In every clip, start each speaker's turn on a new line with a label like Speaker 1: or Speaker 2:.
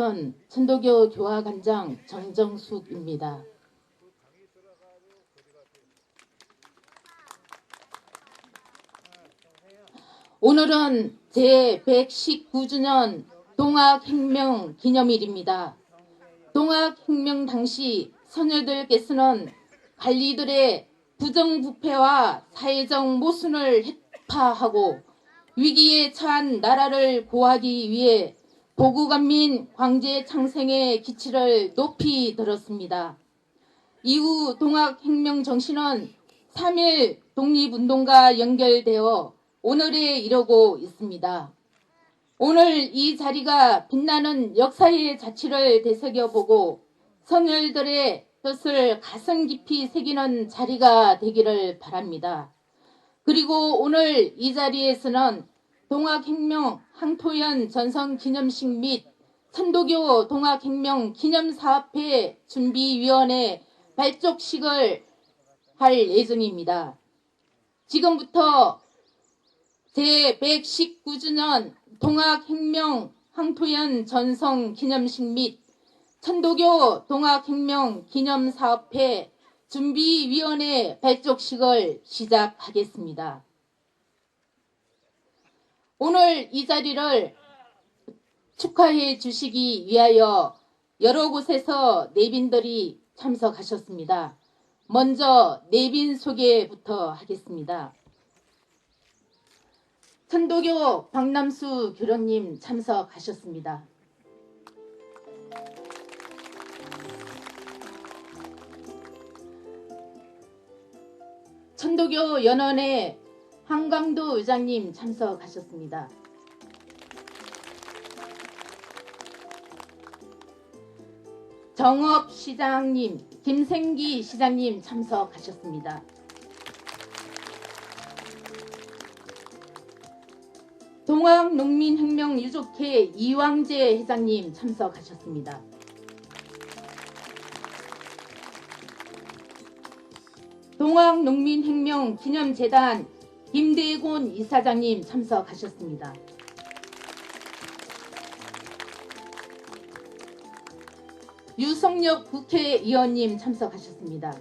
Speaker 1: 저는 천도교 교화관장 정정숙입니다. 오늘은 제119주년 동학혁명 기념일입니다. 동학혁명 당시 선열들께서는 관리들의 부정부패와 사회적 모순을 해파하고 위기에 처한 나라를 구하기 위해 보국안민 광제 창생의 기치를 높이 들었습니다. 이후 동학혁명 정신은 3.1 독립운동과 연결되어 오늘에 이르고 있습니다. 오늘 이 자리가 빛나는 역사의 자취를 되새겨보고 선열들의 뜻을 가슴 깊이 새기는 자리가 되기를 바랍니다. 그리고 오늘 이 자리에서는 동학혁명 항토연 전성기념식 및 천도교 동학혁명 기념사업회 준비위원회 발족식을 할 예정입니다. 지금부터 제119주년 동학혁명 항토연 전성기념식 및 천도교 동학혁명 기념사업회 준비위원회 발족식을 시작하겠습니다. 오늘 이 자리를 축하해 주시기 위하여 여러 곳에서 내빈들이 참석하셨습니다. 먼저 내빈 소개부터 하겠습니다. 천도교 박남수 교령님 참석하셨습니다. 천도교 연원회 한강도 의장님 참석하셨습니다. 정업시장님, 김생기 시장님 참석하셨습니다. 동학농민혁명유족회 이왕재 회장님 참석하셨습니다. 동학농민혁명기념재단 김대곤 이사장님 참석하셨습니다. 유성엽 국회의원님 참석하셨습니다.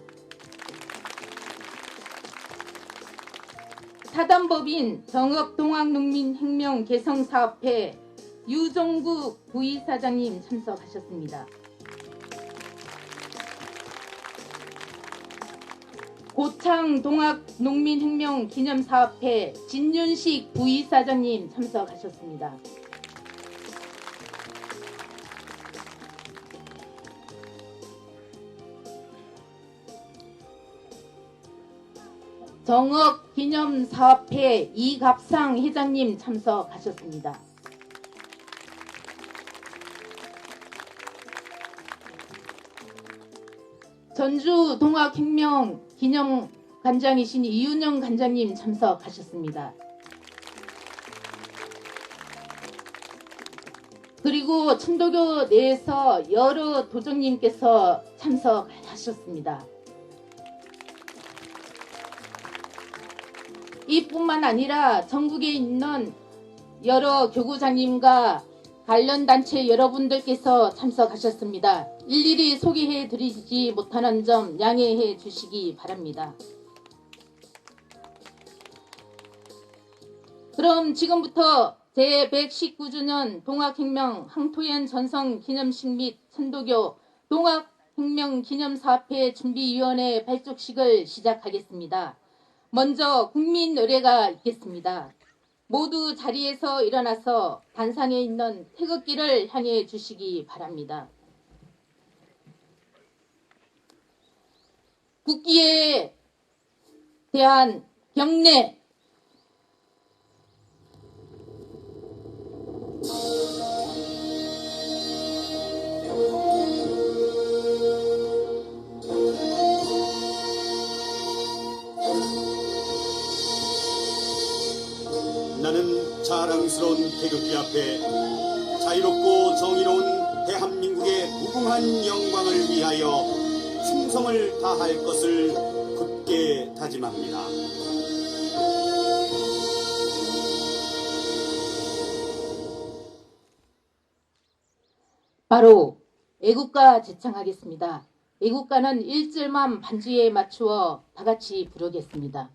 Speaker 1: 사단법인 정읍동학농민혁명개성사업회 유종국 부이사장님 참석하셨습니다. 고창 동학농민혁명기념사업회 진윤식 부이사장님 참석하셨습니다. 정읍기념사업회 이갑상 회장님 참석하셨습니다. 전주 동학혁명 기념관장이신 이윤영 관장님 참석하셨습니다. 그리고 천도교 내에서 여러 도정님께서 참석하셨습니다. 이뿐만 아니라 전국에 있는 여러 교구장님과 관련 단체 여러분들께서 참석하셨습니다. 일일이 소개해 드리지 못하는 점 양해해 주시기 바랍니다. 그럼 지금부터 제119주년 동학혁명 항토연 전성기념식 및 천도교 동학혁명 기념사업회 준비위원회 발족식을 시작하겠습니다. 먼저 국민의례가 있겠습니다. 모두 자리에서 일어나서 단상에 있는 태극기를 향해 주시기 바랍니다. 국기에 대한 경례.
Speaker 2: 나는 자랑스러운 태극기 앞에 자유롭고 정의로운 대한민국의 무궁한 영광을 위하여 충성을 다할 것을 굳게 다짐합니다.
Speaker 1: 바로 애국가 제창하겠습니다. 애국가는 1절만 반주에 맞추어 다 같이 부르겠습니다.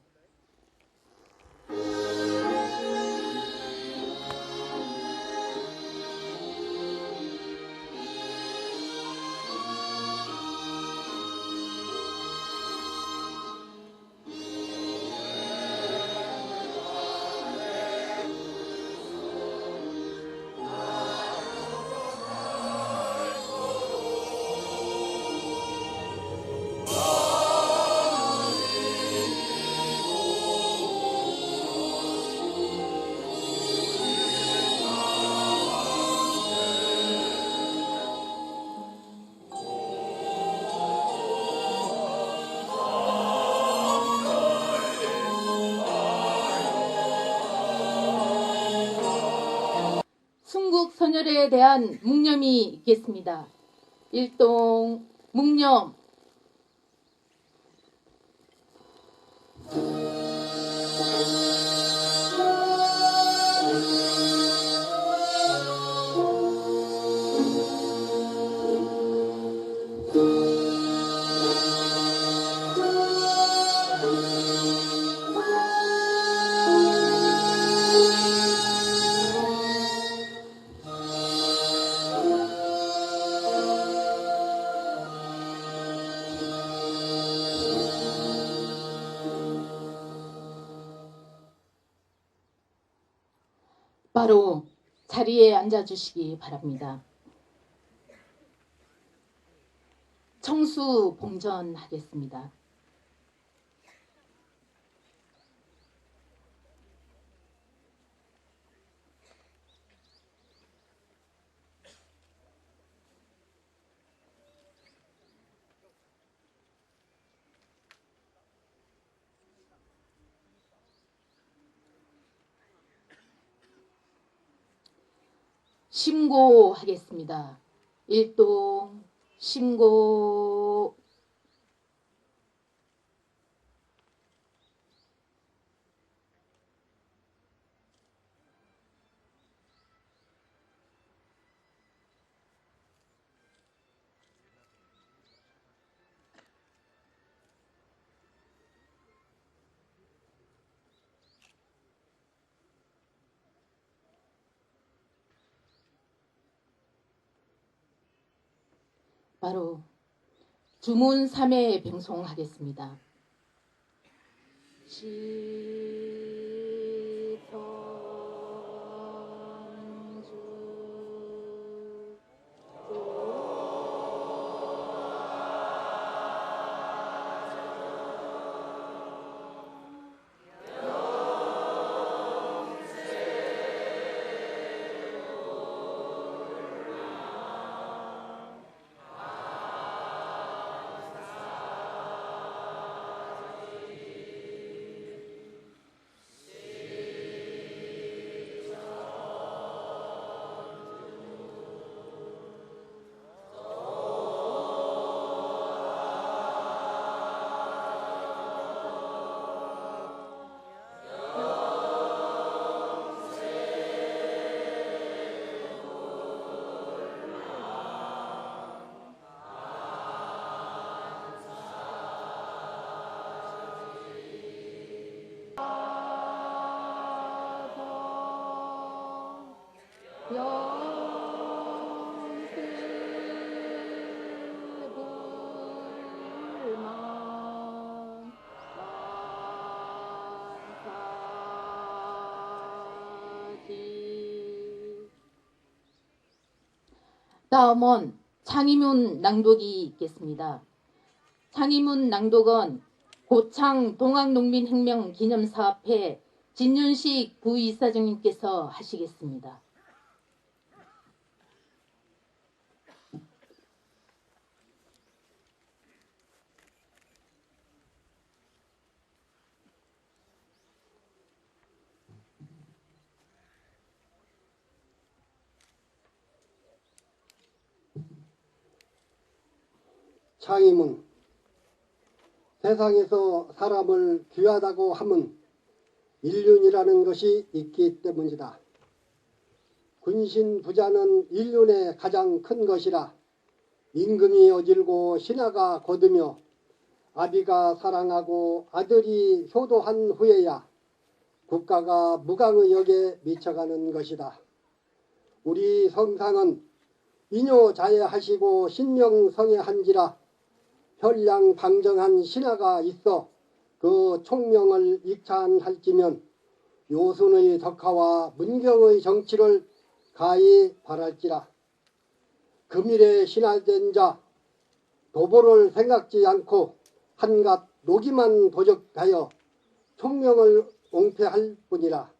Speaker 1: 순국 선열에 대한 묵념이 있겠습니다. 일동 묵념. 바로 자리에 앉아주시기 바랍니다. 청수 봉전하겠습니다. 심고하겠습니다. 일동 심고. 바로 주문 3회 병송하겠습니다. 다음은 창의문 낭독이 있겠습니다. 창의문 낭독은 고창 동학농민혁명 기념사업회 진윤식 부이사장님께서 하시겠습니다.
Speaker 3: 창의문. 세상에서 사람을 귀하다고 함은 인륜이라는 것이 있기 때문이다. 군신 부자는 인륜의 가장 큰 것이라. 임금이 어질고 신하가 거두며 아비가 사랑하고 아들이 효도한 후에야 국가가 무강의 역에 미쳐가는 것이다. 우리 성상은 인효자애하시고 신명성애한지라 혈량방정한 신하가 있어 그 총명을 익찬할지면 요순의 덕화와 문경의 정치를 가히 바랄지라. 금일에 신하된 자 도보를 생각지 않고 한갓 노기만 도적하여 총명을 옹패할 뿐이라.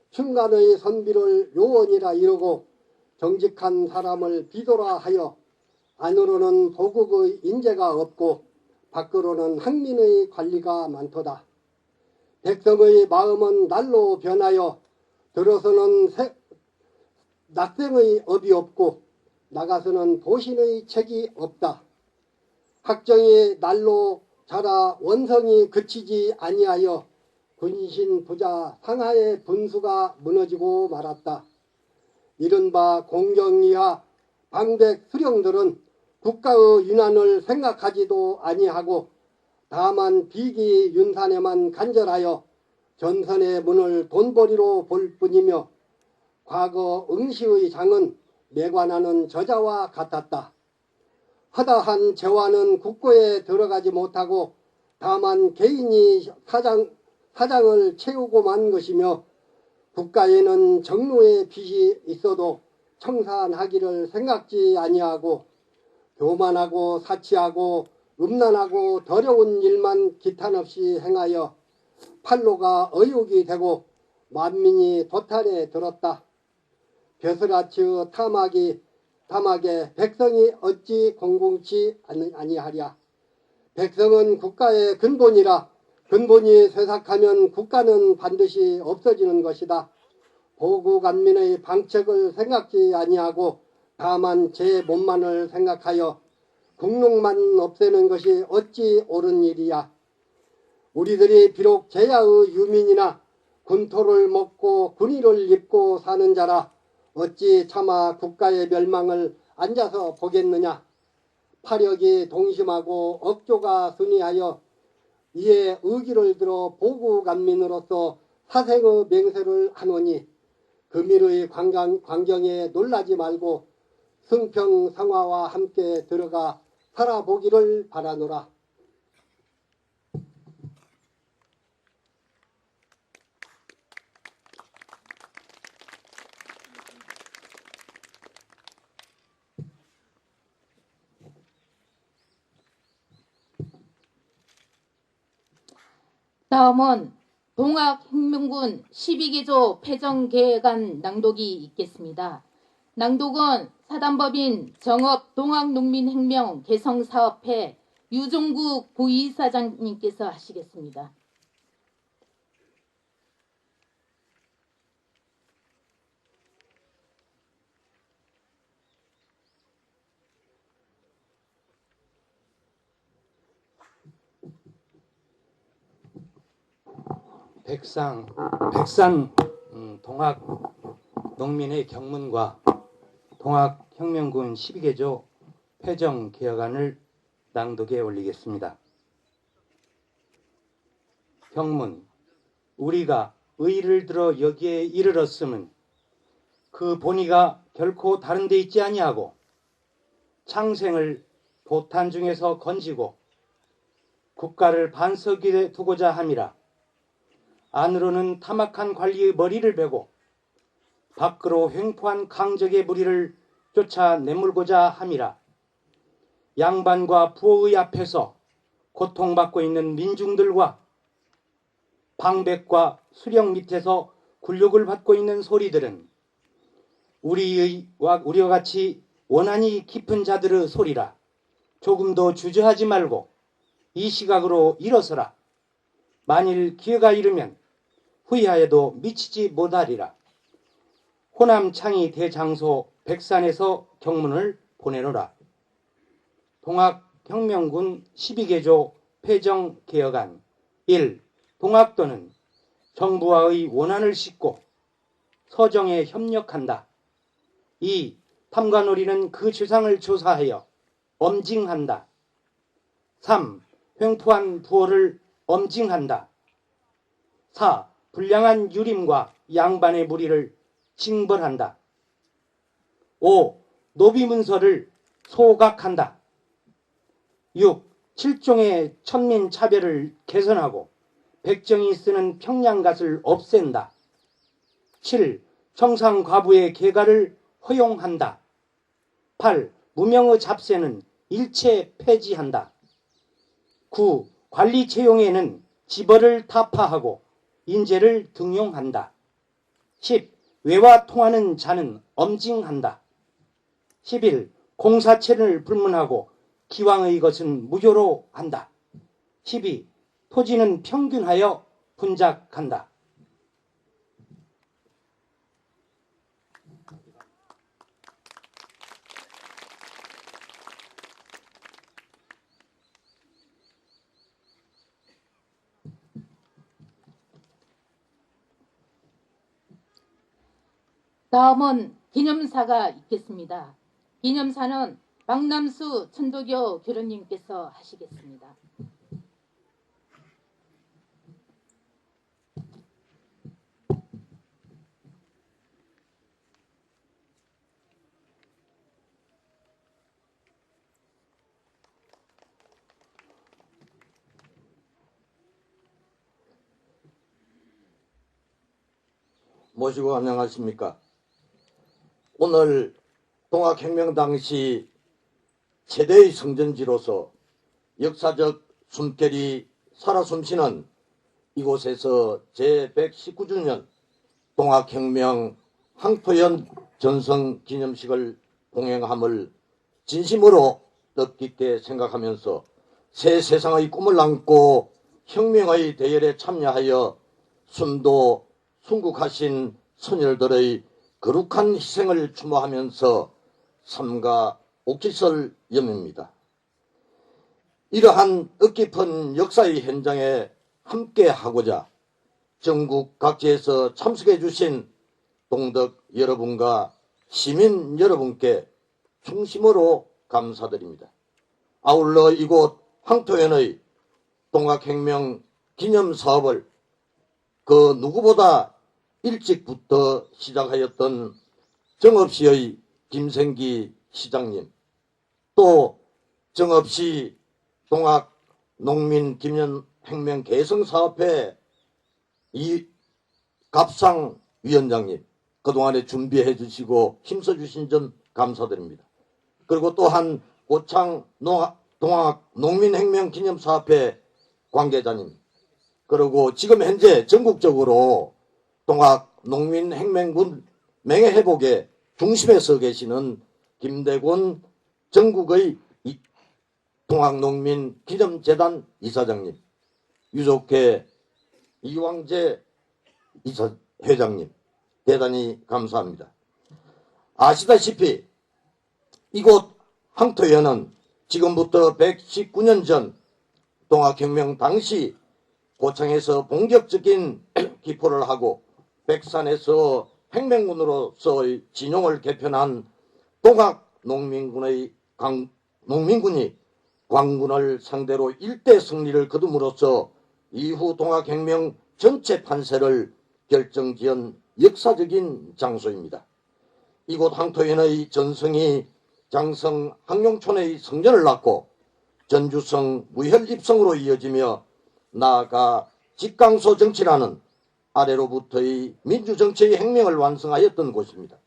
Speaker 3: 중간의 선비를 요원이라 이르고 정직한 사람을 비도라 하여 안으로는 보국의 인재가 없고 밖으로는 학민의 관리가 많도다. 백성의 마음은 날로 변하여 들어서는 낙생의 업이 없고 나가서는 도신의 책이 없다. 학정이 날로 자라 원성이 그치지 아니하여 군신 부자 상하의 분수가 무너지고 말았다. 이른바 공경이하 방백 수령들은 국가의 윤환을 생각하지도 아니하고 다만 비기 윤산에만 간절하여 전선의 문을 돈벌이로 볼 뿐이며 과거 응시의 장은 매관하는 저자와 같았다. 허다한 재화는 국고에 들어가지 못하고 다만 개인이 사장을 채우고만 것이며 국가에는 정로의 빚이 있어도 청산하기를 생각지 아니하고 교만하고 사치하고 음란하고 더러운 일만 기탄없이 행하여 판로가 의욕이 되고 만민이 도탈에 들었다. 벼슬아치 탐하게 백성이 어찌 공공치 아니하랴. 백성은 국가의 근본이라. 근본이 쇠삭하면 국가는 반드시 없어지는 것이다. 보국안민의 방책을 생각지 아니하고 다만 제 몸만을 생각하여 국록만 없애는 것이 어찌 옳은 일이야. 우리들이 비록 제야의 유민이나 군토를 먹고 군의를 입고 사는 자라 어찌 차마 국가의 멸망을 앉아서 보겠느냐. 파력이 동심하고 억조가 순이하여 이에 의기를 들어 보국안민으로서 사생의 맹세를 하노니 금일의 광경에 놀라지 말고 승평성화와 함께 들어가 살아보기를 바라노라.
Speaker 1: 다음은 동학혁명군 12개조 폐정계획안 낭독이 있겠습니다. 낭독은 사단법인 정업동학농민혁명 개성사업회 유종국 부이사장님께서 하시겠습니다.
Speaker 4: 백산 동학 농민의 경문과 동학혁명군 12개조 폐정 개혁안을 낭독에 올리겠습니다. 경문. 우리가 의를 들어 여기에 이르렀음은 그 본의가 결코 다른 데 있지 아니하고 창생을 도탄 중에서 건지고 국가를 반석에 두고자 함이라. 안으로는 탐악한 관리의 머리를 베고 밖으로 횡포한 강적의 무리를 쫓아 내몰고자 함이라. 양반과 부호의 앞에서 고통받고 있는 민중들과 방백과 수령 밑에서 굴욕을 받고 있는 소리들은 우리와 같이 원한이 깊은 자들의 소리라. 조금도 주저하지 말고 이 시각으로 일어서라. 만일 기회가 이르면 후회하여도 미치지 못하리라. 호남 창의 대장소 백산에서 경문을 보내노라. 동학혁명군 12개조 폐정개혁안 1. 동학도는 정부와의 원한을 싣고 서정에 협력한다. 2. 탐관오리는 그 주상을 조사하여 엄징한다. 3. 횡포한 부호를 엄징한다. 4. 불량한 유림과 양반의 무리를 징벌한다. 5. 노비문서를 소각한다. 6. 7종의 천민 차별을 개선하고 백정이 쓰는 평양갓을 없앤다. 7. 청상 과부의 계가를 허용한다. 8. 무명의 잡세는 일체 폐지한다. 9. 관리 채용에는 지벌을 타파하고 인재를 등용한다. 10. 외와 통하는 자는 엄징한다. 11. 공사체를 불문하고 기왕의 것은 무효로 한다. 12. 토지는 평균하여 분작한다.
Speaker 1: 다음은 기념사가 있겠습니다. 기념사는 박남수 천도교 교련님께서 하시겠습니다.
Speaker 5: 모시고 안녕하십니까. 오늘 동학혁명 당시 최대의 성전지로서 역사적 숨결이 살아 숨쉬는 이곳에서 제119주년 동학혁명 항토연 전성 기념식을 봉행함을 진심으로 뜻깊게 생각하면서 새 세상의 꿈을 안고 혁명의 대열에 참여하여 숨도 순국하신 선열들의 거룩한 희생을 추모하면서 삼가 옥지설 염입니다. 이러한 뜻깊은 역사의 현장에 함께하고자 전국 각지에서 참석해 주신 동덕 여러분과 시민 여러분께 중심으로 감사드립니다. 아울러 이곳 항토연의 동학혁명 기념사업을 그 누구보다 일찍부터 시작하였던 정읍시의 김생기 시장님, 또 정읍시 동학농민기념혁명 개성사업회 이갑상 위원장님, 그동안에 준비해 주시고 힘써 주신 점 감사드립니다. 그리고 또한 고창 동학농민혁명기념사업회 관계자님, 그리고 지금 현재 전국적으로 동학농민혁명군 명예회복의 중심에 서 계시는 김대곤 전국의 동학농민기념재단 이사장님, 유족회 이왕재 회장님, 대단히 감사합니다. 아시다시피 이곳 항토연은 지금부터 119년 전 동학혁명 당시 고창에서 본격적인 기포를 하고 백산에서 혁명군으로서의 진용을 개편한 동학농민군이 광군을 상대로 일대 승리를 거둠으로써 이후 동학혁명 전체 판세를 결정지은 역사적인 장소입니다. 이곳 항토연의 전성이 장성 항룡촌의 성전을 낳고 전주성 무혈입성으로 이어지며 나아가 직강소 정치라는 아래로부터의 민주정치의 혁명을 완성하였던 곳입니다.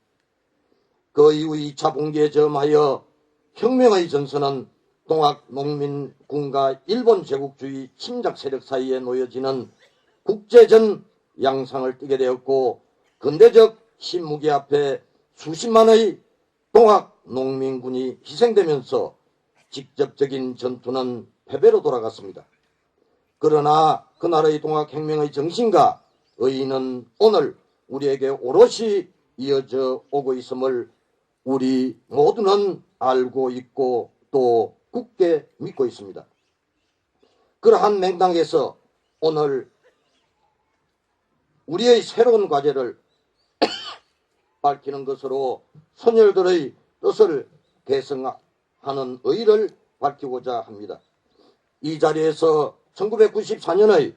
Speaker 5: 그 이후 2차 봉기에 저음하여 혁명의 전선은 동학농민군과 일본 제국주의 침략 세력 사이에 놓여지는 국제전 양상을 띠게 되었고, 근대적 신무기 앞에 수십만의 동학농민군이 희생되면서 직접적인 전투는 패배로 돌아갔습니다. 그러나 그날의 동학혁명의 정신과 의의는 오늘 우리에게 오롯이 이어져 오고 있음을 우리 모두는 알고 있고 또 굳게 믿고 있습니다. 그러한 맥락에서 오늘 우리의 새로운 과제를 밝히는 것으로 선열들의 뜻을 계승하는 의의를 밝히고자 합니다. 이 자리에서 1994년의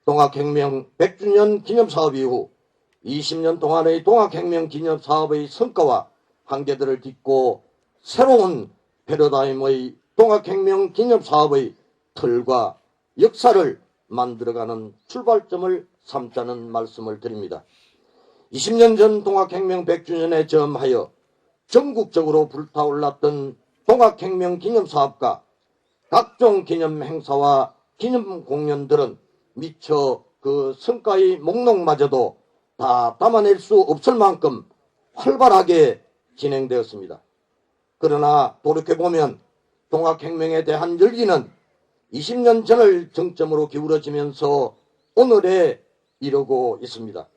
Speaker 5: 동학혁명 100주년 기념사업 이후 20년 동안의 동학혁명 기념사업의 성과와 한계들을 딛고 새로운 패러다임의 동학혁명 기념사업의 틀과 역사를 만들어가는 출발점을 삼자는 말씀을 드립니다. 20년 전 동학혁명 100주년에 점하여 전국적으로 불타올랐던 동학혁명 기념사업과 각종 기념행사와 기념공연들은 미처 그 성과의 목록마저도 다 담아낼 수 없을 만큼 활발하게 진행되었습니다. 그러나 돌이켜보면 동학혁명에 대한 열기는 20년 전을 정점으로 기울어지면서 오늘에 이르고 있습니다.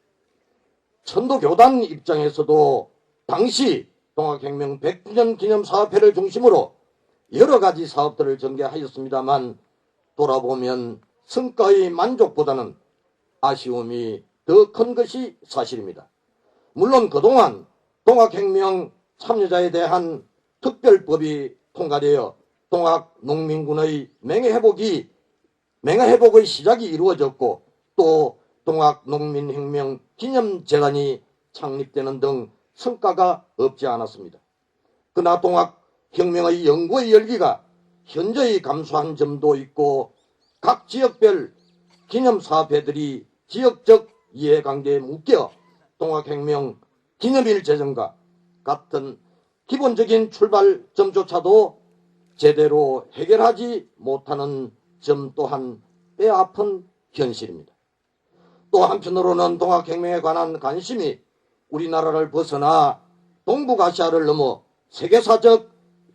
Speaker 5: 천도교단 입장에서도 당시 동학혁명 100주년 기념사업회를 중심으로 여러 가지 사업들을 전개하였습니다만 돌아보면 성과의 만족보다는 아쉬움이 더 큰 것이 사실입니다. 물론 그동안 동학혁명 참여자에 대한 특별법이 통과되어 동학농민군의 명예회복의 시작이 이루어졌고 또 동학농민혁명 기념재단이 창립되는 등 성과가 없지 않았습니다. 그러나 동학혁명의 연구의 열기가 현저히 감소한 점도 있고 각 지역별 기념사업회들이 지역적 이해관계에 묶여 동학혁명 기념일 제정과 같은 기본적인 출발점조차도 제대로 해결하지 못하는 점 또한 뼈아픈 현실입니다. 또 한편으로는 동학혁명에 관한 관심이 우리나라를 벗어나 동북아시아를 넘어 세계사적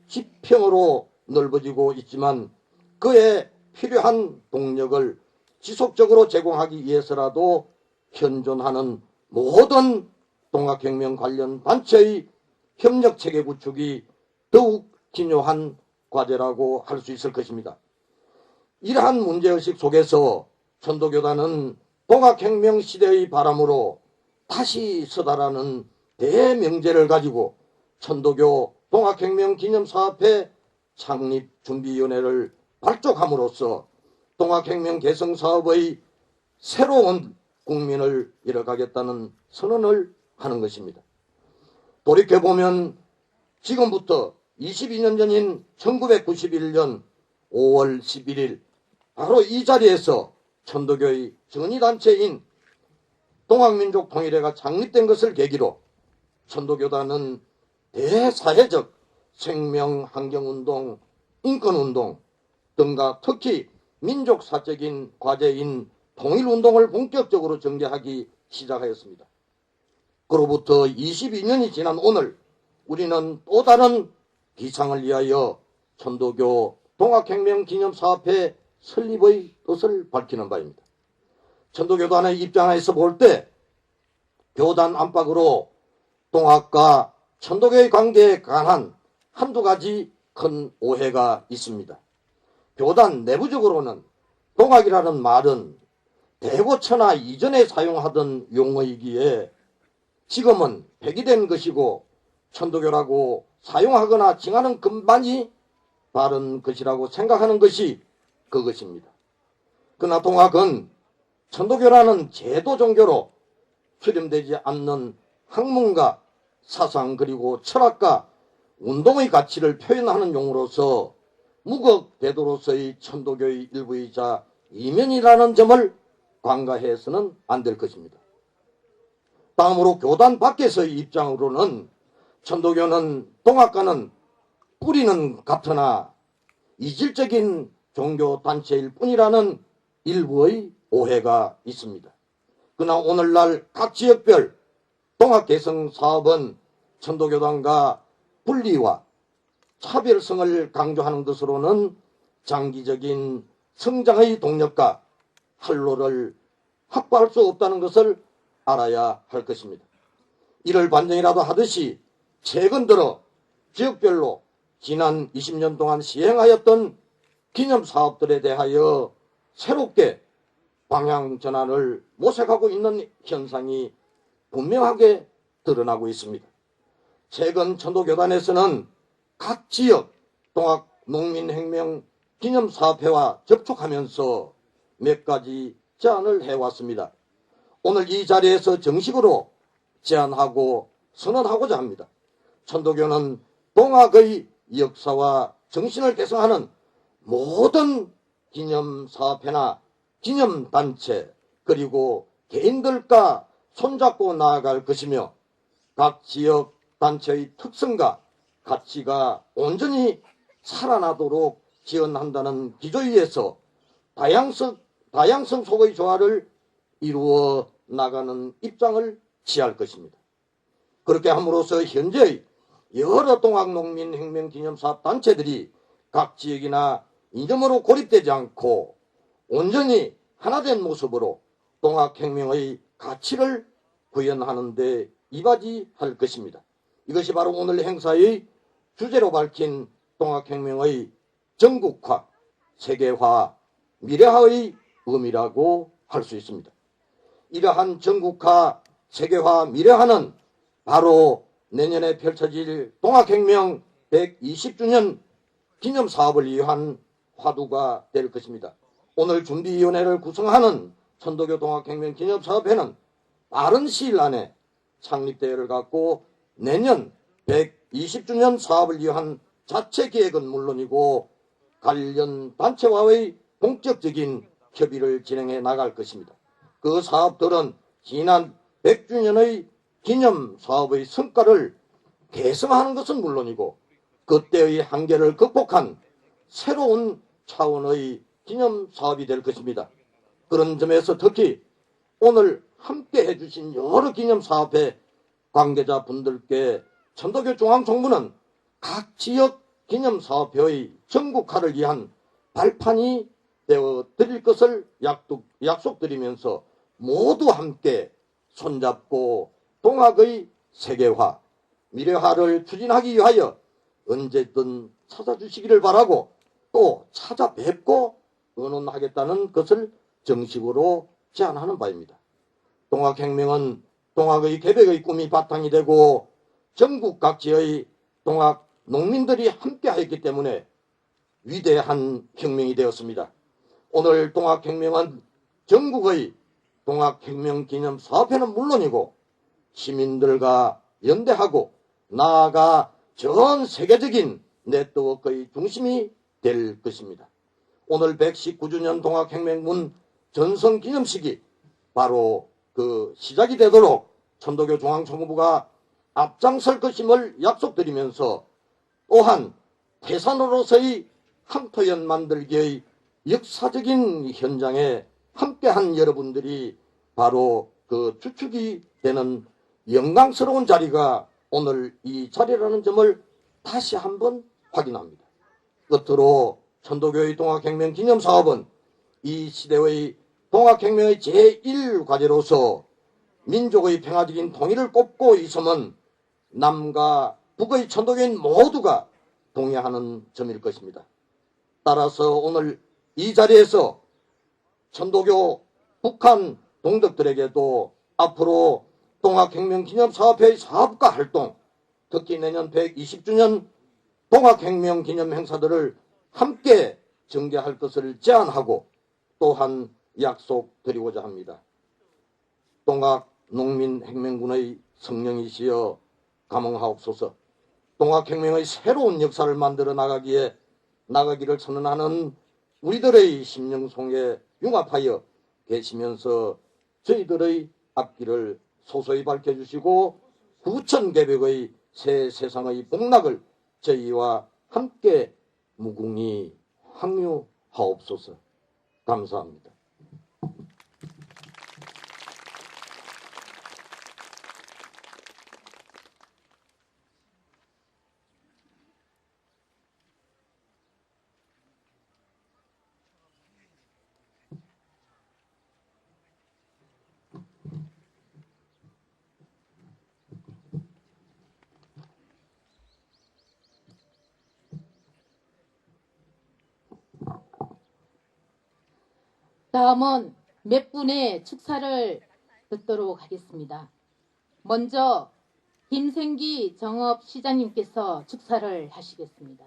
Speaker 5: 지평으로 넓어지고 있지만 그에 필요한 동력을 지속적으로 제공하기 위해서라도 현존하는 모든 동학혁명 관련 단체의 협력체계 구축이 더욱 중요한 과제라고 할 수 있을 것입니다. 이러한 문제의식 속에서 천도교단은 동학혁명 시대의 바람으로 다시 서다라는 대명제를 가지고 천도교 동학혁명 기념사업회 창립준비위원회를 발족함으로써 동학혁명 개성사업의 새로운 국민을 이뤄가겠다는 선언을 하는 것입니다. 돌이켜보면 지금부터 22년 전인 1991년 5월 11일 바로 이 자리에서 천도교의 전위단체인 동학민족통일회가 창립된 것을 계기로 천도교단은 대사회적 생명환경운동, 인권운동 등과 특히 민족사적인 과제인 통일운동을 본격적으로 전개하기 시작하였습니다. 그로부터 22년이 지난 오늘 우리는 또 다른 기창을 위하여 천도교 동학혁명 기념사업회 설립의 뜻을 밝히는 바입니다. 천도교단의 입장에서 볼 때 교단 안팎으로 동학과 천도교의 관계에 관한 한두 가지 큰 오해가 있습니다. 교단 내부적으로는 동학이라는 말은 대고천하 이전에 사용하던 용어이기에 지금은 폐기된 것이고 천도교라고 사용하거나 칭하는 것만이 바른 것이라고 생각하는 것이 그것입니다. 그러나 동학은 천도교라는 제도 종교로 수렴되지 않는 학문과 사상 그리고 철학과 운동의 가치를 표현하는 용어로서 무극대도로서의 천도교의 일부이자 이면이라는 점을 관가해서는 안 될 것입니다. 다음으로 교단 밖에서의 입장으로는 천도교는 동학과는 뿌리는 같으나 이질적인 종교단체일 뿐이라는 일부의 오해가 있습니다. 그러나 오늘날 각 지역별 동학개성사업은 천도교단과 분리와 차별성을 강조하는 것으로는 장기적인 성장의 동력과 활로를 확보할 수 없다는 것을 알아야 할 것입니다. 이를 반증이라도 하듯이 최근 들어 지역별로 지난 20년 동안 시행하였던 기념사업들에 대하여 새롭게 방향 전환을 모색하고 있는 현상이 분명하게 드러나고 있습니다. 최근 천도교단에서는 각 지역 동학농민혁명 기념사업회와 접촉하면서 몇 가지 제안을 해왔습니다. 오늘 이 자리에서 정식으로 제안하고 선언하고자 합니다. 천도교는 동학의 역사와 정신을 계승하는 모든 기념사업회나 기념단체 그리고 개인들과 손잡고 나아갈 것이며 각 지역 단체의 특성과 가치가 온전히 살아나도록 지원한다는 기조위에서 다양성 속의 조화를 이루어 나가는 입장을 취할 것입니다. 그렇게 함으로써 현재의 여러 동학농민혁명기념사업 단체들이 각 지역이나 이념으로 고립되지 않고 온전히 하나된 모습으로 동학혁명의 가치를 구현하는 데 이바지할 것입니다. 이것이 바로 오늘 행사의 주제로 밝힌 동학혁명의 전국화, 세계화, 미래화의 의미라고 할 수 있습니다. 이러한 전국화, 세계화, 미래화는 바로 내년에 펼쳐질 동학혁명 120주년 기념사업을 위한 화두가 될 것입니다. 오늘 준비위원회를 구성하는 천도교 동학혁명 기념사업회는 빠른 시일 안에 창립대회를 갖고 내년 120주년 사업을 위한 자체 계획은 물론이고 관련 단체와의 본격적인 협의를 진행해 나갈 것입니다. 그 사업들은 지난 100주년의 기념 사업의 성과를 개성하는 것은 물론이고 그때의 한계를 극복한 새로운 차원의 기념 사업이 될 것입니다. 그런 점에서 특히 오늘 함께 해주신 여러 기념사업회 관계자분들께 천도교 중앙총무는 각 지역 기념사업회의 전국화를 위한 발판이 되어 드릴 것을 약속드리면서 모두 함께 손잡고 동학의 세계화, 미래화를 추진하기 위하여 언제든 찾아주시기를 바라고 또 찾아뵙고 의논하겠다는 것을 정식으로 제안하는 바입니다. 동학혁명은 동학의 개벽의 꿈이 바탕이 되고 전국 각지의 동학 농민들이 함께하였기 때문에 위대한 혁명이 되었습니다. 오늘 동학혁명은 전국의 동학혁명 기념 사업회는 물론이고 시민들과 연대하고 나아가 전 세계적인 네트워크의 중심이 될 것입니다. 오늘 119주년 동학혁명군 전성기념식이 바로 그 시작이 되도록 천도교 중앙총무부가 앞장설 것임을 약속드리면서 또한 태산으로서의 항토연 만들기의 역사적인 현장에 함께한 여러분들이 바로 그 주축이 되는 영광스러운 자리가 오늘 이 자리라는 점을 다시 한번 확인합니다. 끝으로 천도교의 동학혁명 기념사업은 이 시대의 동학혁명의 제1과제로서 민족의 평화적인 통일을 꼽고 있음은 남과 북의 천도교인 모두가 동의하는 점일 것입니다. 따라서 오늘 이 자리에서 천도교 북한 동덕들에게도 앞으로 동학혁명 기념사업회의 사업과 활동, 특히 내년 120주년 동학혁명 기념 행사들을 함께 전개할 것을 제안하고 또한 약속드리고자 합니다. 동학농민혁명군의 성령이시여 감흥하옵소서. 동학혁명의 새로운 역사를 만들어 나가기를 선언하는 우리들의 심령 속에 융합하여 계시면서 저희들의 앞길을 소소히 밝혀주시고 구천개벽의 새 세상의 복락을 저희와 함께 무궁히 항유하옵소서. 감사합니다.
Speaker 1: 다음은 몇 분의 축사를 듣도록 하겠습니다. 먼저 김생기 정업시장님께서 축사를 하시겠습니다.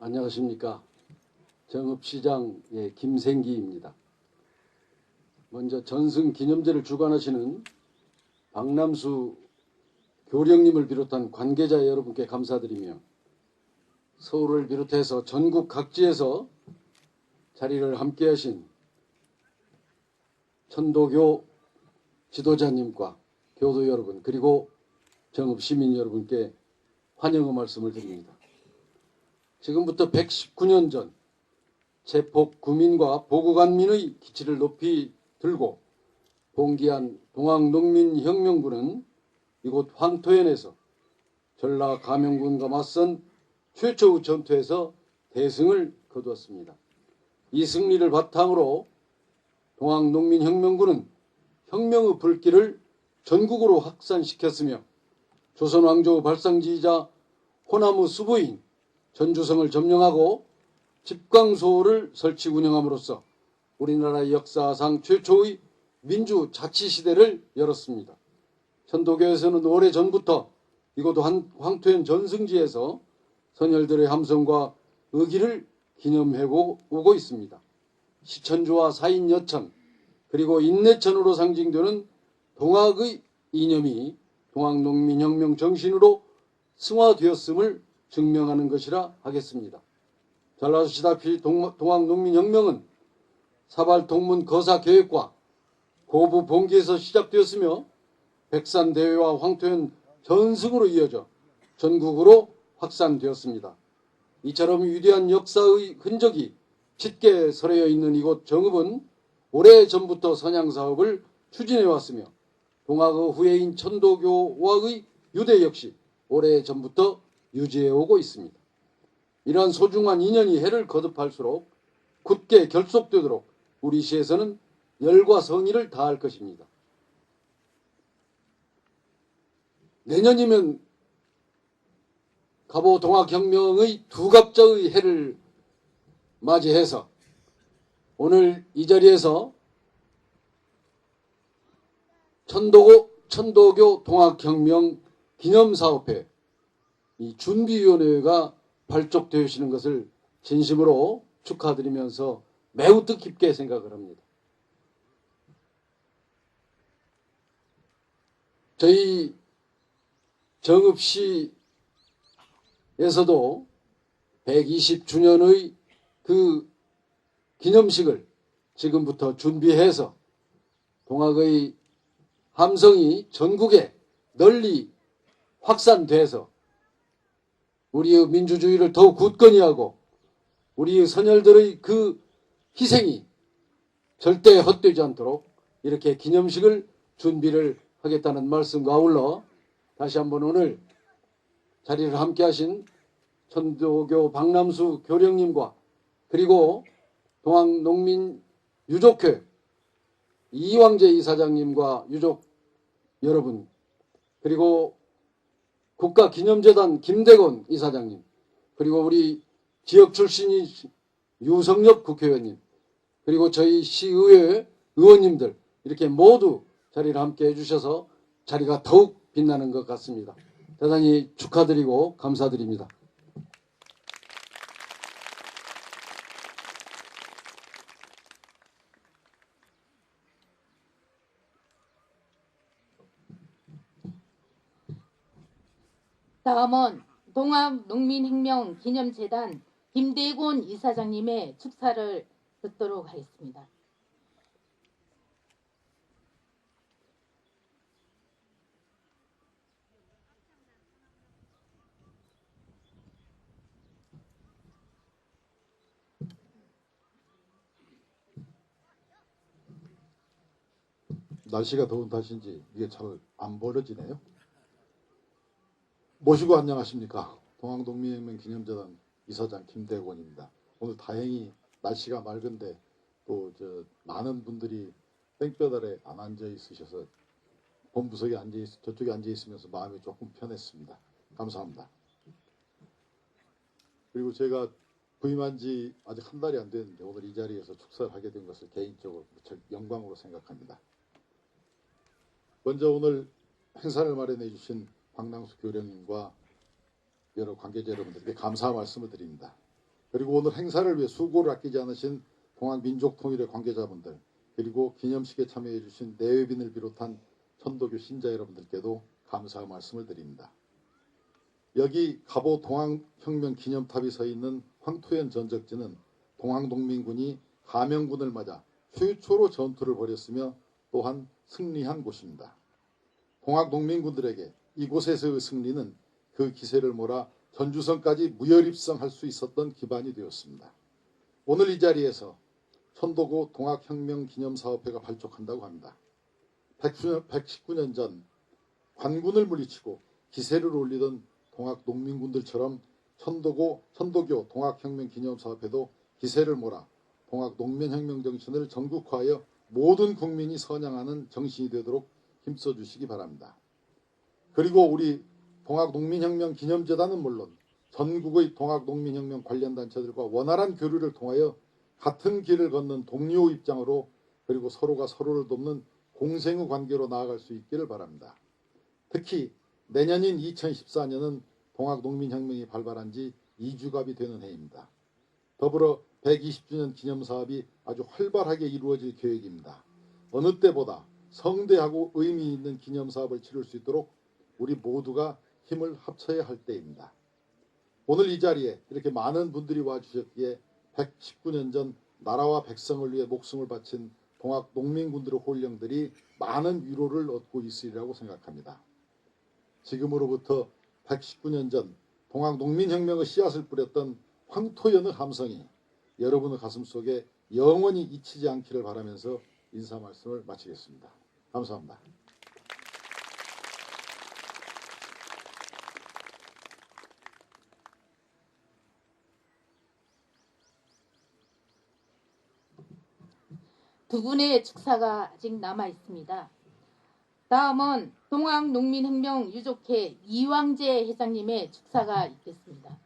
Speaker 6: 안녕하십니까. 정읍시장의 김생기입니다. 먼저 전승기념제를 주관하시는 박남수 교령님을 비롯한 관계자 여러분께 감사드리며 서울을 비롯해서 전국 각지에서 자리를 함께하신 천도교 지도자님과 교도 여러분 그리고 정읍시민 여러분께 환영의 말씀을 드립니다. 지금부터 119년 전 제폭 구민과 보국안민의 기치를 높이 들고 봉기한 동학농민혁명군은 이곳 황토현에서 전라 가명군과 맞선 최초의 전투에서 대승을 거두었습니다. 이 승리를 바탕으로 동학농민혁명군은 혁명의 불길을 전국으로 확산시켰으며 조선왕조의 발상지이자 호남의 수부인 전주성을 점령하고 집광소를 설치 운영함으로써 우리나라의 역사상 최초의 민주자치시대를 열었습니다. 천도교에서는 오래전부터 이곳 황토현 전승지에서 선열들의 함성과 의기를 기념해오고 있습니다. 시천주와 사인여천 그리고 인내천으로 상징되는 동학의 이념이 동학농민혁명 정신으로 승화되었음을 증명하는 것이라 하겠습니다. 잘 아시다시피 동학농민혁명은 사발동문 거사계획과 고부 봉기에서 시작되었으며 백산대회와 황토현 전승으로 이어져 전국으로 확산되었습니다. 이처럼 위대한 역사의 흔적이 짙게 서려져 있는 이곳 정읍은 오래전부터 선양사업을 추진해왔으며 동학의 후예인 천도교와의 유대 역시 오래전부터 유지해오고 있습니다. 이러한 소중한 인연이 해를 거듭할수록 굳게 결속되도록 우리 시에서는 열과 성의를 다할 것입니다. 내년이면 갑오 동학혁명의 두갑자의 해를 맞이해서 오늘 이 자리에서 천도교 동학혁명 기념사업회 이 준비위원회가 발족되시는 것을 진심으로 축하드리면서 매우 뜻깊게 생각을 합니다. 저희 정읍시에서도 120주년의 그 기념식을 지금부터 준비해서 동학의 함성이 전국에 널리 확산돼서 우리의 민주주의를 더욱 굳건히 하고 우리의 선열들의 그 희생이 절대 헛되지 않도록 이렇게 기념식을 준비를 하겠다는 말씀과 아울러 다시 한번 오늘 자리를 함께 하신 천도교 박남수 교령님과 그리고 동학농민유족회 이왕재 이사장님과 유족 여러분 그리고 국가기념재단 김대건 이사장님 그리고 우리 지역 출신이 유성엽 국회의원님 그리고 저희 시의회 의원님들 이렇게 모두 자리를 함께 해주셔서 자리가 더욱 빛나는 것 같습니다. 대단히 축하드리고 감사드립니다.
Speaker 1: 다음은 동학농민혁명 기념재단 김대곤 이사장님의 축사를 듣도록 하겠습니다.
Speaker 7: 날씨가 더운 탓인지 이게 잘 안 벌어지네요. 모시고 안녕하십니까. 동학농민혁명 기념재단 이사장 김대곤입니다. 오늘 다행히 날씨가 맑은데 또 많은 분들이 땡볕 아래 안 앉아 있으셔서 본부석에 저쪽에 앉아 있으면서 마음이 조금 편했습니다. 감사합니다. 그리고 제가 부임한 지 아직 한 달이 안 됐는데 오늘 이 자리에서 축사를 하게 된 것을 개인적으로 무척 영광으로 생각합니다. 먼저 오늘 행사를 마련해 주신 박낭수 교령님과 여러 관계자 여러분들께 감사 말씀을 드립니다. 그리고 오늘 행사를 위해 수고를 아끼지 않으신 동학민족통일의 관계자분들, 그리고 기념식에 참여해 주신 내외빈을 비롯한 천도교 신자 여러분들께도 감사 말씀을 드립니다. 여기 갑오 동학혁명 기념탑이 서 있는 황토현 전적지는 동학농민군이 하명군을 맞아 최초로 전투를 벌였으며 또한 승리한 곳입니다. 동학농민군들에게 이곳에서의 승리는 그 기세를 몰아 전주성까지 무혈입성할 수 있었던 기반이 되었습니다. 오늘 이 자리에서 천도고 동학혁명 기념사업회가 발족한다고 합니다. 119년 전 관군을 물리치고 기세를 올리던 동학농민군들처럼 천도교 동학혁명 기념사업회도 기세를 몰아 동학농민혁명 정신을 전국화하여 모든 국민이 선양하는 정신이 되도록 힘써 주시기 바랍니다. 그리고 우리 동학농민혁명 기념재단은 물론 전국의 동학농민혁명 관련 단체들과 원활한 교류를 통하여 같은 길을 걷는 동료 입장으로 그리고 서로가 서로를 돕는 공생의 관계로 나아갈 수 있기를 바랍니다. 특히 내년인 2014년은 동학농민혁명이 발발한 지 2주갑이 되는 해입니다. 더불어 120주년 기념사업이 아주 활발하게 이루어질 계획입니다. 어느 때보다 성대하고 의미 있는 기념사업을 치를 수 있도록 우리 모두가 힘을 합쳐야 할 때입니다. 오늘 이 자리에 이렇게 많은 분들이 와주셨기에 119년 전 나라와 백성을 위해 목숨을 바친 동학농민군들의 혼령들이 많은 위로를 얻고 있으리라고 생각합니다. 지금으로부터 119년 전 동학농민혁명의 씨앗을 뿌렸던 황토연의 함성이 여러분의 가슴속에 영원히 잊히지 않기를 바라면서 인사 말씀을 마치겠습니다. 감사합니다.
Speaker 1: 두 분의 축사가 아직 남아 있습니다. 다음은 동학농민혁명 유족회 이왕재 회장님의 축사가 있겠습니다.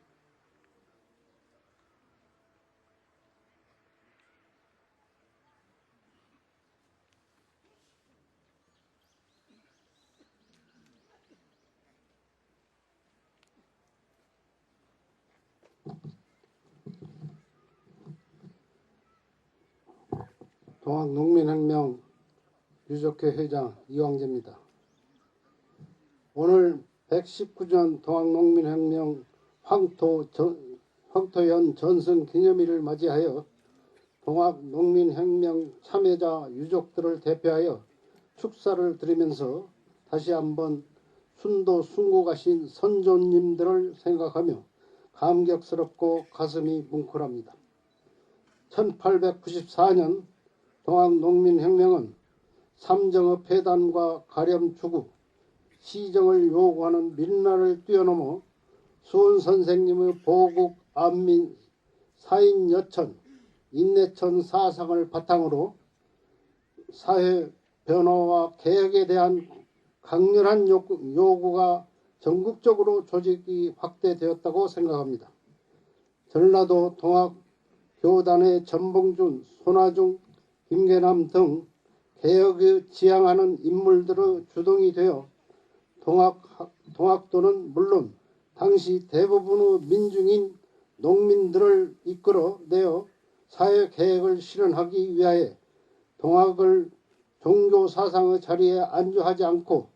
Speaker 3: 동학농민혁명 유족회 회장 이왕재입니다. 오늘 119년 동학농민혁명 황토연 전승 기념일을 맞이하여 동학농민혁명 참여자 유족들을 대표하여 축사를 드리면서 다시 한번 순도 숭고가신 선조님들을 생각하며 감격스럽고 가슴이 뭉클합니다. 1894년 동학농민혁명은 삼정의 폐단과 가렴추구, 시정을 요구하는 민낯을 뛰어넘어 수은 선생님의 보국, 안민, 사인여천, 인내천 사상을 바탕으로 사회 변화와 개혁에 대한 강렬한 요구가 전국적으로 조직이 확대되었다고 생각합니다. 전라도 동학교단의 전봉준, 손아중, 김계남 등 개혁을 지향하는 인물들의 주동이 되어 동학도는 물론 당시 대부분의 민중인 농민들을 이끌어내어 사회개혁을 실현하기 위하여 동학을 종교사상의 자리에 안주하지 않고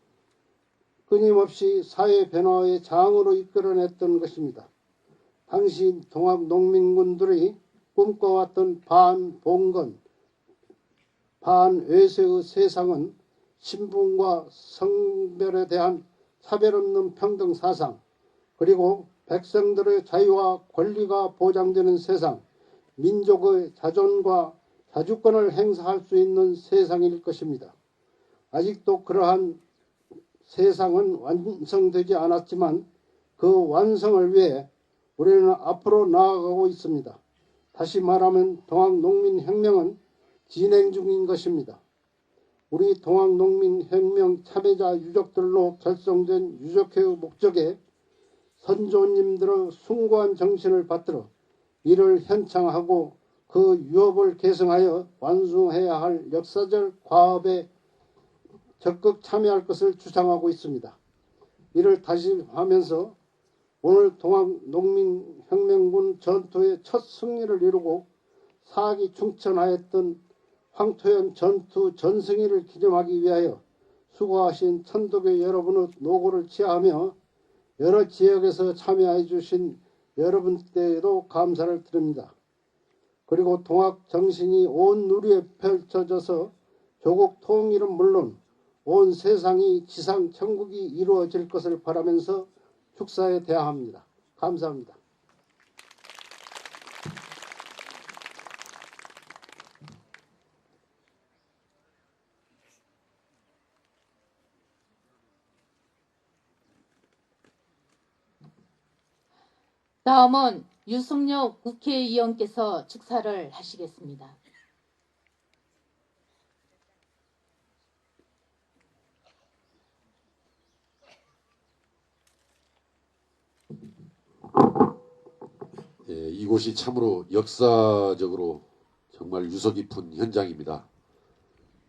Speaker 3: 끊임없이 사회 변화의 장으로 이끌어냈던 것입니다. 당시 동학농민군들이 꿈꿔왔던 반봉건, 반외세의 세상은 신분과 성별에 대한 차별 없는 평등 사상, 그리고 백성들의 자유와 권리가 보장되는 세상, 민족의 자존과 자주권을 행사할 수 있는 세상일 것입니다. 아직도 그러한 세상은 완성되지 않았지만 그 완성을 위해 우리는 앞으로 나아가고 있습니다. 다시 말하면 동학농민혁명은 진행 중인 것입니다. 우리 동학농민혁명 참여자 유족들로 결성된 유족회의 목적에 선조님들의 숭고한 정신을 받들어 이를 현창하고 그 유업을 계승하여 완수해야 할 역사적 과업에 적극 참여할 것을 주장하고 있습니다. 이를 다짐하면서 오늘 동학농민혁명군 전투의 첫 승리를 이루고 사기 충천하였던 황토현 전투 전승일을 기념하기 위하여 수고하신 천도교 여러분의 노고를 치하하며 여러 지역에서 참여해 주신 여러분께도 감사를 드립니다. 그리고 동학 정신이 온 누리에 펼쳐져서 조국 통일은 물론 온 세상이 지상 천국이 이루어질 것을 바라면서 축사에 대항합니다. 감사합니다.
Speaker 1: 다음은 유승엽 국회의원께서 축사를 하시겠습니다.
Speaker 8: 예, 이곳이 참으로 역사적으로 정말 유서 깊은 현장입니다.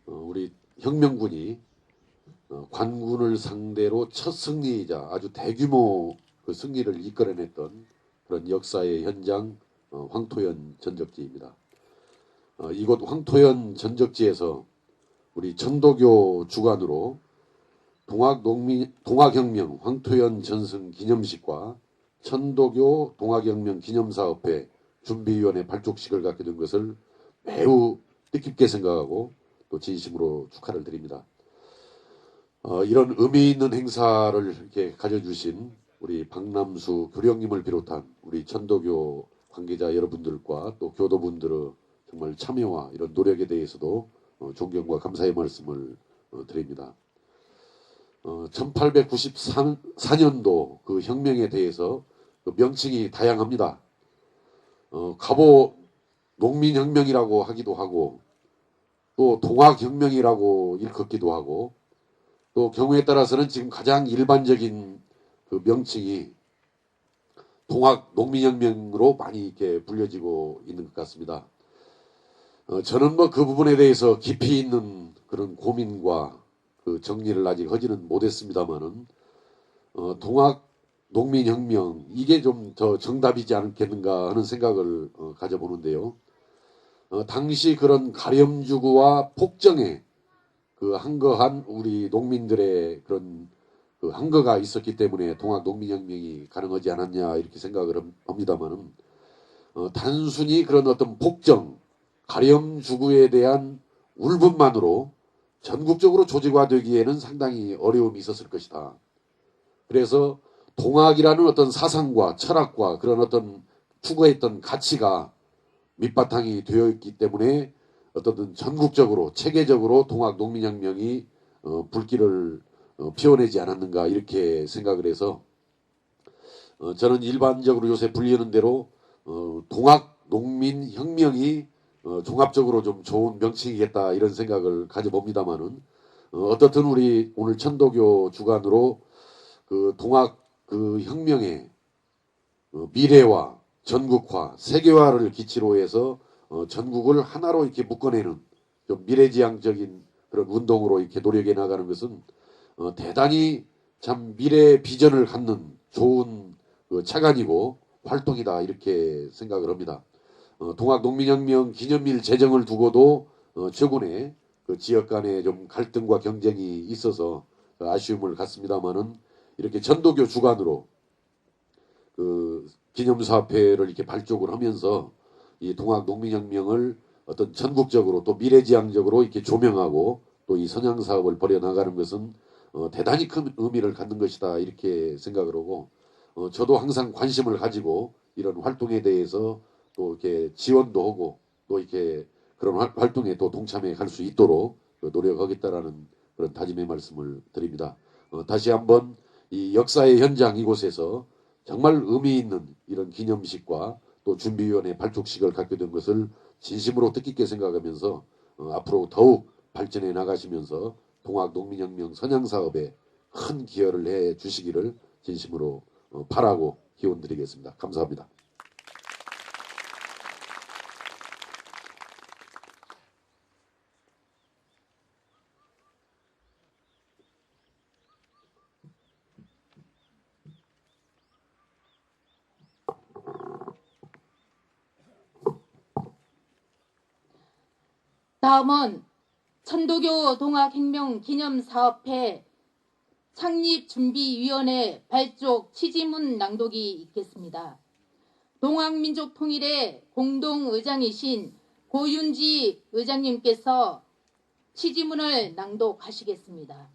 Speaker 8: 우리 혁명군이 관군을 상대로 첫 승리이자 아주 대규모 그 승리를 이끌어냈던 그런 역사의 현장 황토현 전적지입니다. 이곳 황토현 전적지에서 우리 천도교 주관으로 동학혁명 황토현 전승 기념식과 천도교 동학혁명 기념사업회 준비위원회 발족식을 갖게 된 것을 매우 뜻깊게 생각하고 또 진심으로 축하를 드립니다. 이런 의미 있는 행사를 이렇게 가져주신 우리 박남수 교령님을 비롯한 우리 천도교 관계자 여러분들과 또 교도분들의 정말 참여와 이런 노력에 대해서도 존경과 감사의 말씀을 드립니다. 1894년도 그 혁명에 대해서 그 명칭이 다양합니다. 갑오 농민혁명이라고 하기도 하고 또 동학혁명이라고 일컫기도 하고 또 경우에 따라서는 지금 가장 일반적인 그 명칭이 동학농민혁명으로 많이 이렇게 불려지고 있는 것 같습니다. 저는 뭐 그 부분에 대해서 깊이 있는 그런 고민과 그 정리를 아직 하지는 못했습니다만은 동학농민혁명 이게 좀 더 정답이지 않겠는가 하는 생각을 가져보는데요. 당시 그런 가렴주구와 폭정에 그 한거한 우리 농민들의 그런 그 한거가 있었기 때문에 동학농민혁명이 가능하지 않았냐 이렇게 생각을 합니다만은 단순히 그런 어떤 폭정, 가렴주구에 대한 울분만으로 전국적으로 조직화되기에는 상당히 어려움이 있었을 것이다. 그래서 동학이라는 어떤 사상과 철학과 그런 어떤 추구했던 가치가 밑바탕이 되어 있기 때문에 어떤 전국적으로 체계적으로 동학농민혁명이 불길을 피워내지 않았는가 이렇게 생각을 해서 저는 일반적으로 요새 불리는 대로 동학농민혁명이 종합적으로 좀 좋은 명칭이겠다 이런 생각을 가져봅니다만은 어떻든 우리 오늘 천도교 주관으로 그 동학 그 혁명의 미래화, 전국화, 세계화를 기치로 해서 전국을 하나로 이렇게 묶어내는 좀 미래지향적인 그런 운동으로 이렇게 노력해 나가는 것은 대단히 참 미래 비전을 갖는 좋은 그 차관이고 활동이다 이렇게 생각을 합니다. 동학농민혁명 기념일 제정을 두고도 최근에 그 지역 간에 좀 갈등과 경쟁이 있어서 아쉬움을 갖습니다만은 이렇게 천도교 주관으로 그 기념사업회를 이렇게 발족을 하면서 이 동학농민혁명을 어떤 전국적으로 또 미래지향적으로 이렇게 조명하고 또 이 선양사업을 벌여나가는 것은 대단히 큰 의미를 갖는 것이다 이렇게 생각을 하고 저도 항상 관심을 가지고 이런 활동에 대해서 또 이렇게 지원도 하고 또 이렇게 그런 활동에 또 동참해 갈 수 있도록 노력하겠다라는 그런 다짐의 말씀을 드립니다. 다시 한번 이 역사의 현장 이곳에서 정말 의미 있는 이런 기념식과 또 준비위원회 발족식을 갖게 된 것을 진심으로 뜻깊게 생각하면서 앞으로 더욱 발전해 나가시면서 동학농민혁명 선양사업에 큰 기여를 해 주시기를 진심으로 바라고 기원드리겠습니다. 감사합니다.
Speaker 1: 다음은 천도교 동학혁명 기념사업회 창립준비위원회 발족 취지문 낭독이 있겠습니다. 동학민족통일의 공동의장이신 고윤지 의장님께서 취지문을 낭독하시겠습니다.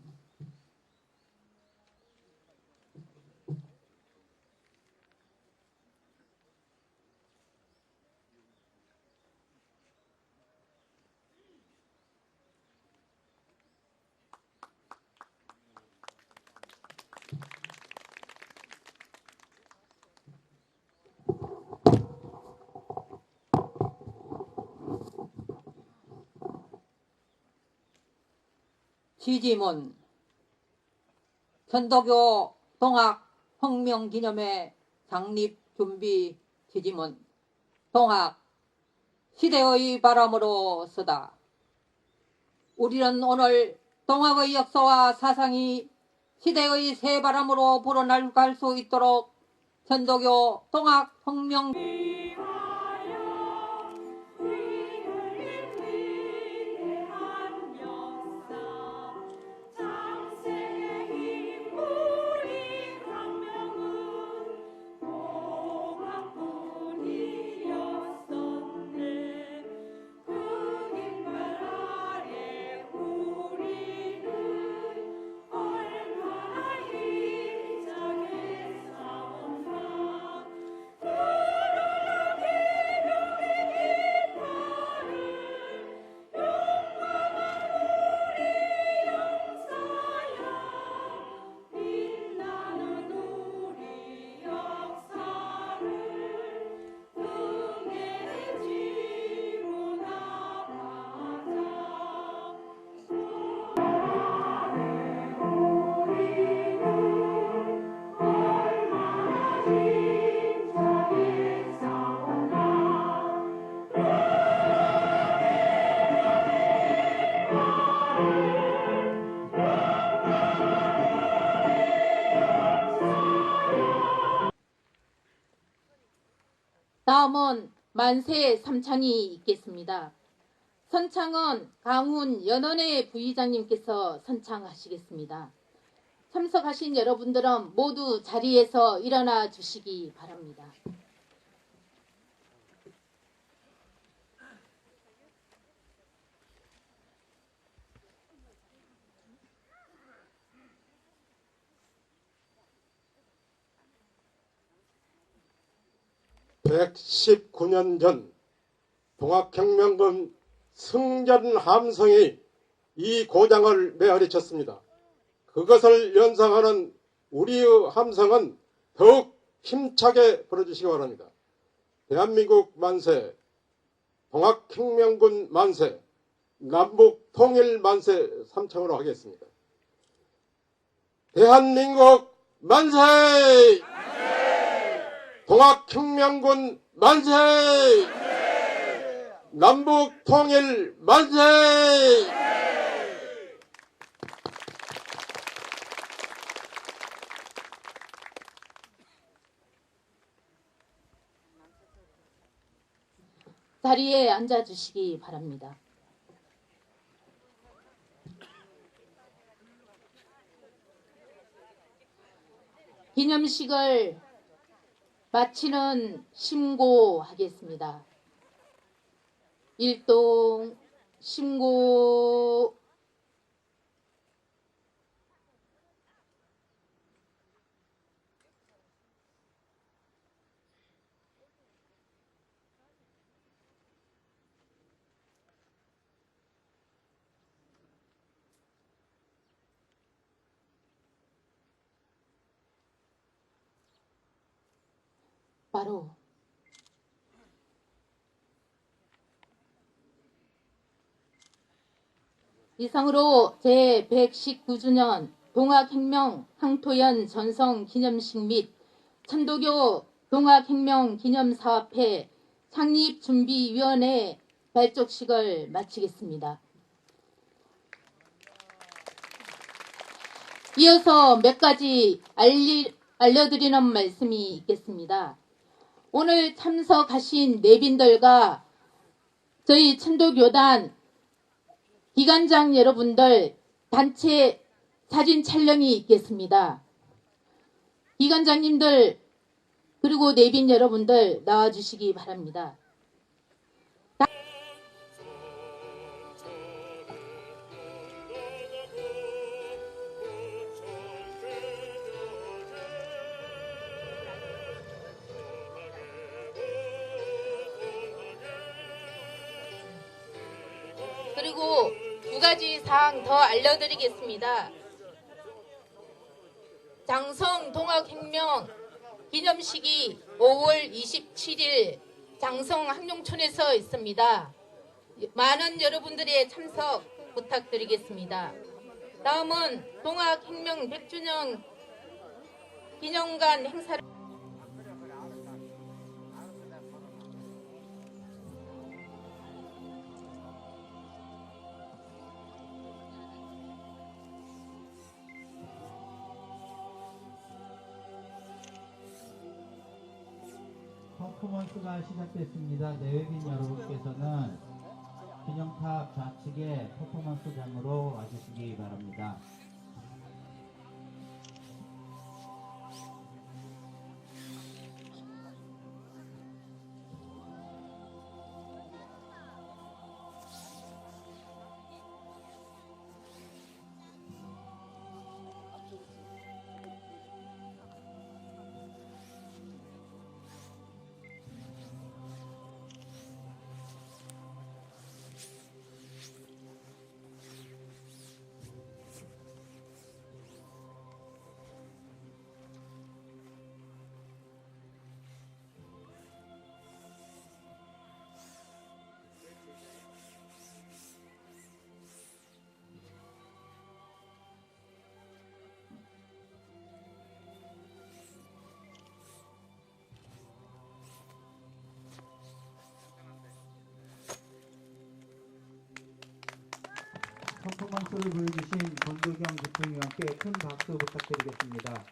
Speaker 9: 취지문 천도교 동학혁명기념회 창립준비 취지문 동학 시대의 바람으로서다. 우리는 오늘 동학의 역사와 사상이 시대의 새 바람으로 불어날 수 있도록 천도교 동학혁명
Speaker 1: 다음은 만세 삼창이 있겠습니다. 선창은 강훈 연원회 부의장님께서 선창하시겠습니다. 참석하신 여러분들은 모두 자리에서 일어나 주시기 바랍니다.
Speaker 10: (119년) 전 동학혁명군 승전함성이 이 고장을 메아리쳤습니다. 그것을 연상하는 우리의 함성은 더욱 힘차게 불어주시기 바랍니다. 대한민국 만세, 동학혁명군 만세, 남북통일 만세 삼창으로 하겠습니다. 대한민국 만세! 동학혁명군 만세! 남북통일 만세!
Speaker 1: 자리에 앉아주시기 바랍니다. 기념식을 마치는 심고하겠습니다. 일동 심고. 바로 이상으로 제119주년 동학혁명 항토연 전성기념식 및 천도교 동학혁명기념사업회 창립준비위원회 발족식을 마치겠습니다. 이어서 몇 가지 알려드리는 말씀이 있겠습니다. 오늘 참석하신 내빈들과 저희 천도교단 기관장 여러분들 단체 사진 촬영이 있겠습니다. 기관장님들 그리고 내빈 여러분들 나와주시기 바랍니다. 그리고 두 가지 사항 더 알려드리겠습니다. 장성 동학혁명 기념식이 5월 27일 장성 항룡촌에서 있습니다. 많은 여러분들의 참석 부탁드리겠습니다. 다음은 동학혁명 100주년 기념관 행사를
Speaker 11: 퍼포먼스가 시작됐습니다. 내외빈 여러분께서는 기념탑 좌측에 퍼포먼스장으로 와주시기 바랍니다. 퍼포먼스를 보여주신 권도경 집행위원께 큰 박수 부탁드리겠습니다.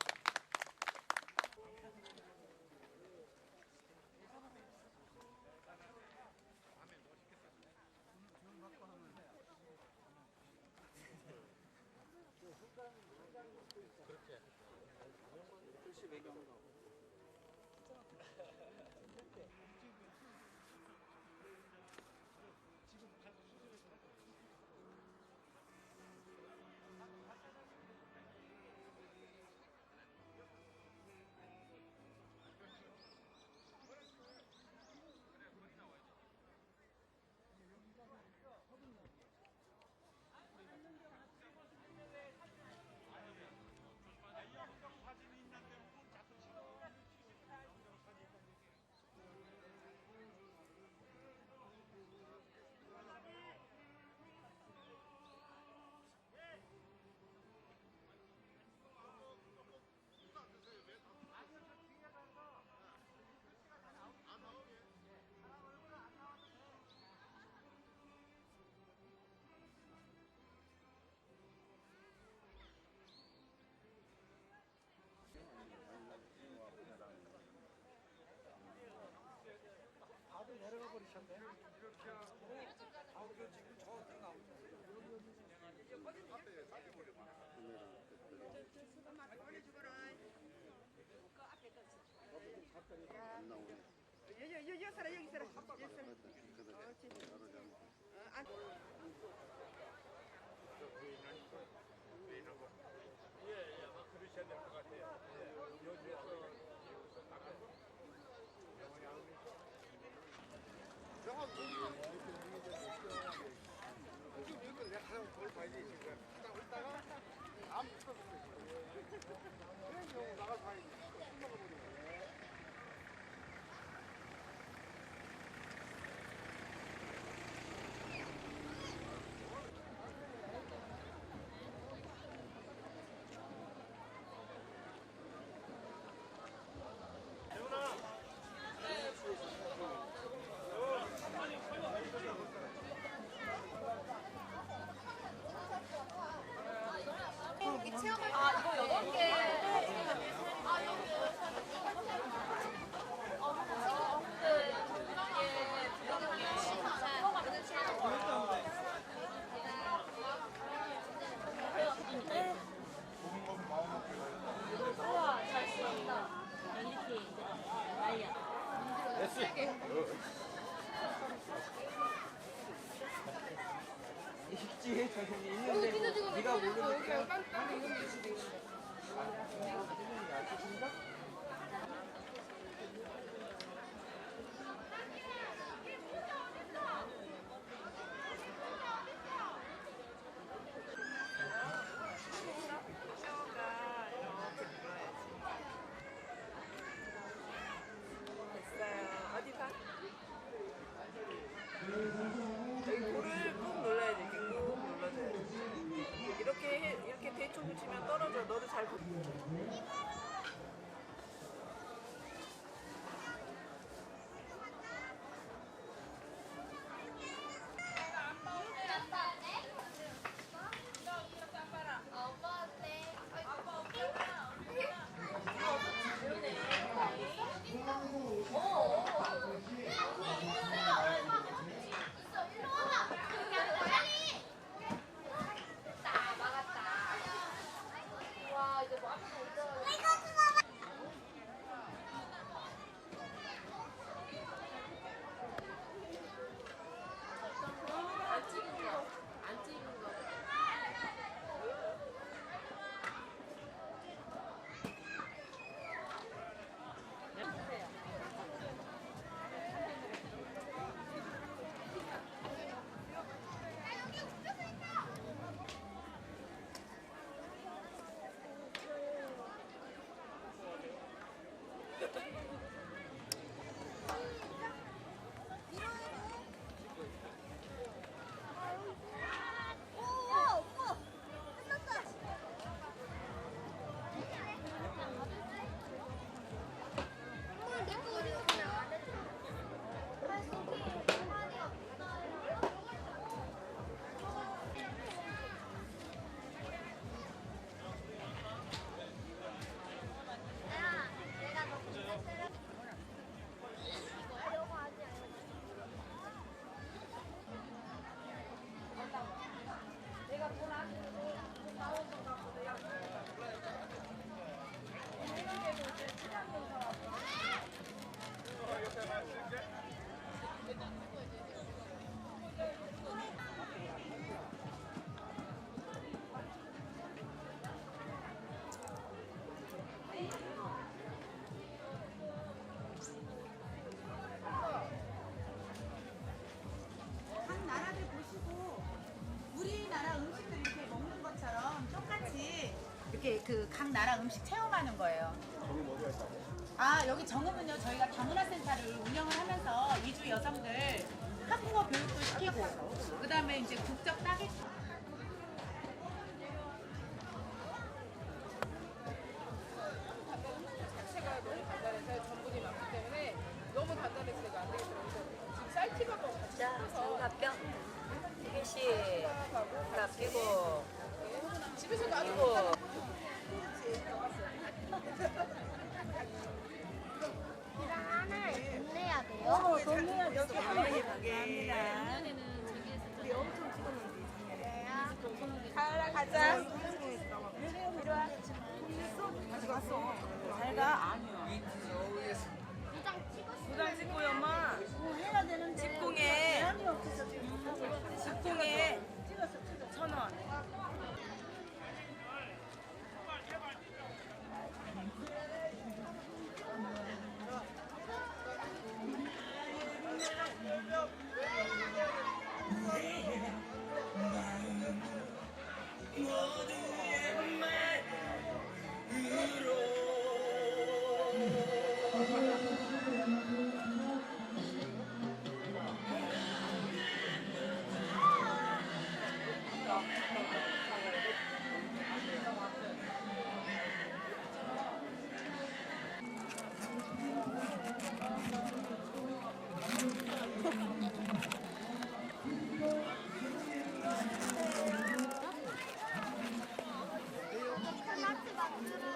Speaker 12: 있지 당연히 있는데 뭐 네가 모르니까.
Speaker 13: 어디 봐? 여기 볼을 꾹 눌러야지. 이렇게 꾹 눌러줘야지. 이렇게 대충 붙이면 떨어져. 너도 잘 붙여.
Speaker 14: 각 나라들 보시고 우리나라 음식들 이렇게 먹는 것처럼 똑같이 이렇게 그 각 나라 음식 체험하는 거예요.
Speaker 10: 정음 어디가 있다고?
Speaker 14: 아, 여기 정음은요, 저희가 다문화센터를 운영을 하면서 이주 여성들 한국어 교육도 시키고, 그 다음에 이제 국적 따기.
Speaker 13: 자체가 너무 단단해서 전분이 많기 때문에 너무 단단해서 이거 안 되겠더라고요. 지금 쌀티밥하고 같이 섞어서
Speaker 15: 장갑병 2개씩 하나 끼고
Speaker 13: 집에서 놔두고
Speaker 15: 이랑 하나 돈 내야 돼요?
Speaker 14: 돈 내야 돼요.
Speaker 15: 여기 감사합니다. 우리 엄청 찍었는데. 가을아 가자. 이리 와. 가져갔어. 잘 가. 아니야. 도장 찍고요, 엄마. 뭐 해야 되는데. 직공에. 제한이 없어서 지금 하고 있어. 직공에. 찍었어. 1,000원. 하나씩 만들어주세요.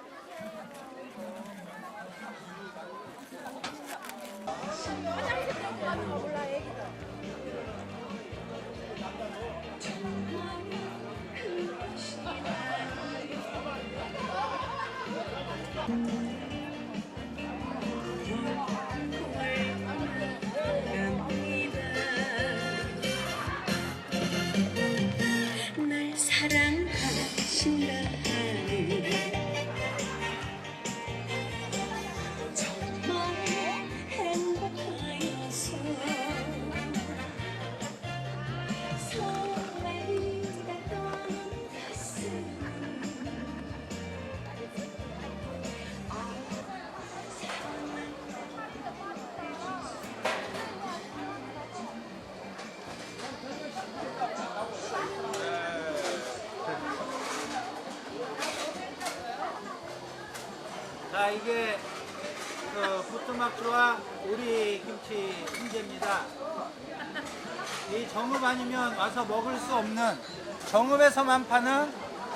Speaker 11: 자, 이게 그 부뚜막주와 오리 김치 훈제입니다. 이 정읍 아니면 와서 먹을 수 없는, 정읍에서만 파는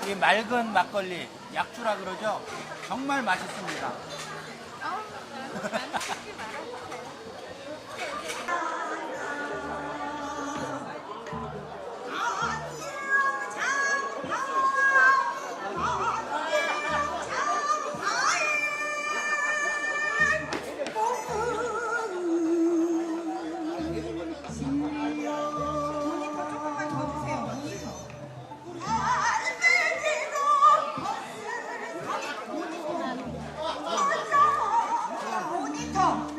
Speaker 11: 이 맑은 막걸리, 약주라 그러죠. 정말 맛있습니다.